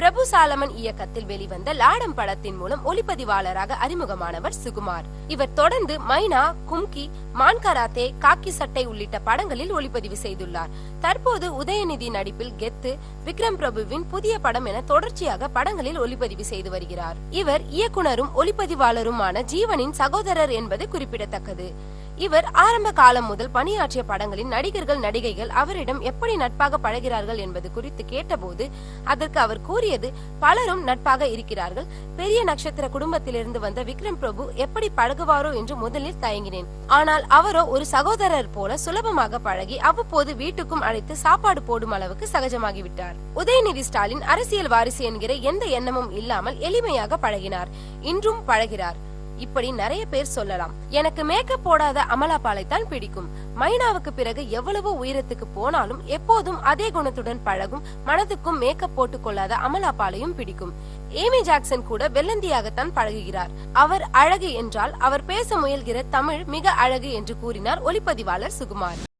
பிரபு சாலமன் இயக்கத்தில் வெளிவந்த லாடம் படத்தின் மூலம் ஒளிப்பதிவாளராக அறிமுகமானவர் சுகுமார். இவர் தொடர்ந்து மைனா, கும்கி, மான் கராத்தே, காக்கி சட்டை உள்ளிட்ட படங்களில் ஒளிப்பதிவு செய்துள்ளார். தற்போது உதயநிதி நடிப்பில் கெத்து, விக்ரம் பிரபுவின் புதிய படம் என தொடர்ச்சியாக படங்களில் ஒளிப்பதிவு செய்து வருகிறார். இவர் இயக்குனரும் ஒளிப்பதிவாளருமான ஜீவனின் சகோதரர் என்பது குறிப்பிடத்தக்கது. இவர் ஆரம்ப காலம் முதல் பணியாற்றிய படங்களின் நடிகர்கள், நடிகைகள் அவரிடம் எப்படி நட்பாக பழகிறார்கள் என்பது குறித்து கேட்டபோது அதற்கு அவர் கூறியது, பலரும் நட்பாக இருக்கிறார்கள். பெரிய நட்சத்திர குடும்பத்திலிருந்து வந்த விக்ரம் பிரபு எப்படி பழகுவாரோ என்று முதலில் தயங்கினேன். ஆனால் அவரோ ஒரு சகோதரர் போல சுலபமாக பழகி அவ்வப்போது வீட்டுக்கும் அழைத்து சாப்பாடு போடும் அளவுக்கு சகஜமாகிவிட்டார். உதயநிதி ஸ்டாலின் அரசியல் வாரிசு என்கிற எந்த எண்ணமும் இல்லாமல் எளிமையாக பழகினார். இன்றும் பழகிறார். இப்படி நிறைய பேர் சொல்லலாம். எனக்கு மேக்கப் போடாத அமலா பாலை தான் பிடிக்கும். மைனாவுக்கு பிறகு எவ்வளவு உயரத்துக்கு போனாலும் எப்போதும் அதே குணத்துடன் பழகும், மனதுக்கும் மேக்கப் போட்டுக் கொள்ளாத அமலா பாலையும் பிடிக்கும். ஏமி ஜாக்சன் கூட வெள்ளந்தியாகத்தான் பழகுகிறார். அவர் அழகு என்றால் அவர் பேச முயல்கிற தமிழ் மிக அழகு என்று கூறினார் ஒளிப்பதிவாளர் சுகுமார்.